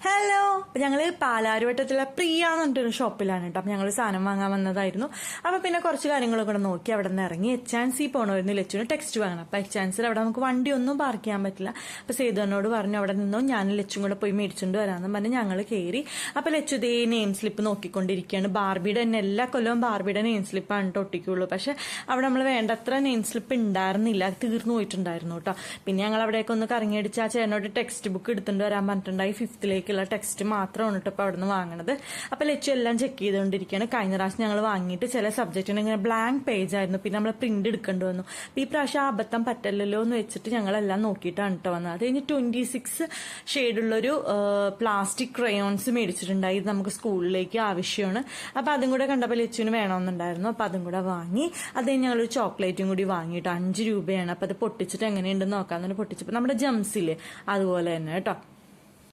Hello, അപ്പൊ ഞങ്ങള് പാലാരിവട്ടത്തുള്ള പ്രിയ എന്ന് പറഞ്ഞിട്ടൊരു ഷോപ്പിലാണ് കേട്ടോ. അപ്പൊ ഞങ്ങൾ സാധനം വാങ്ങാൻ വന്നതായിരുന്നു. അപ്പൊ പിന്നെ കുറച്ച് കാര്യങ്ങളൊക്കെ നോക്കി അവിടെ നിന്ന് ഇറങ്ങി HNC പോകണമായിരുന്നു ലച്ചുവിന് ടെക്സ്റ്റ് വാങ്ങണം. അപ്പൊ HNC അവിടെ നമുക്ക് വണ്ടി ഒന്നും പാർക്ക് ചെയ്യാൻ പറ്റില്ല. അപ്പൊ സേതുവിനോട് പറഞ്ഞു അവിടെ നിന്നോ, ഞാൻ ലച്ചും കൂടെ പോയി മേടിച്ചുകൊണ്ട് വരാമെന്ന് പറഞ്ഞ് ഞങ്ങൾ കയറി. അപ്പൊ ലച്ചു ഇതേ നെയിം സ്ലിപ്പ് നോക്കിക്കൊണ്ടിരിക്കുകയാണ്. ബാർബിയുടെ തന്നെ എല്ലാ കൊല്ലവും ബാർബിയുടെ നെയിം സ്ലിപ്പാണ് ഒട്ടിക്കുള്ളൂ. പക്ഷെ അവിടെ നമ്മൾ വേണ്ടത്ര നെയിം സ്ലിപ്പ് ഉണ്ടായിരുന്നില്ല, തീർന്നു പോയിട്ടുണ്ടായിരുന്നു കേട്ടോ. പിന്നെ ഞങ്ങൾ അവിടേക്ക് ഒന്ന് കറങ്ങിയടിച്ച് ആ ചേട്ടനോട് ടെക്സ്റ്റ് ബുക്ക് എടുത്തുകൊണ്ട് വരാൻ പറഞ്ഞിട്ടുണ്ടായി. 5th ടെക്സ്റ്റ് മാത്രമാണ് കേട്ടോ ഇപ്പൊ അവിടെ നിന്ന് വാങ്ങണത്. അപ്പൊ ലച്ചു എല്ലാം ചെക്ക് ചെയ്തുകൊണ്ടിരിക്കുകയാണ്. കഴിഞ്ഞ പ്രാവശ്യം ഞങ്ങൾ വാങ്ങിയിട്ട് ചില സബ്ജക്റ്റിന് ഇങ്ങനെ ബ്ലാങ്ക് പേജ് ആയിരുന്നു, പിന്നെ നമ്മൾ പ്രിന്റ് എടുക്കേണ്ടി വന്നു. അപ്പൊ ഈ പ്രാവശ്യം അബദ്ധം പറ്റല്ലോ എന്ന് വെച്ചിട്ട് ഞങ്ങളെല്ലാം നോക്കിയിട്ടാണ് കേട്ടോ വന്നത്. അത് കഴിഞ്ഞ് 26 ഷെയ്ഡുള്ളൊരു പ്ലാസ്റ്റിക് ക്രയോൺസ് മേടിച്ചിട്ടുണ്ടായി. ഇത് നമുക്ക് സ്കൂളിലേക്ക് ആവശ്യമാണ്. അപ്പൊ അതും കൂടെ കണ്ടപ്പോൾ ലച്ചുവിന് വേണമെന്നുണ്ടായിരുന്നു. അപ്പൊ അതും കൂടെ വാങ്ങി. അത് കഴിഞ്ഞ് ഞങ്ങളൊരു ചോക്ലേറ്റും കൂടി വാങ്ങിയിട്ട് 5 രൂപയാണ്. അപ്പൊ അത് പൊട്ടിച്ചിട്ട് എങ്ങനെയുണ്ടെന്ന് നോക്കാന്ന് പൊട്ടിച്ചപ്പോൾ നമ്മുടെ ജംസില്ലേ അതുപോലെ തന്നെ കേട്ടോ.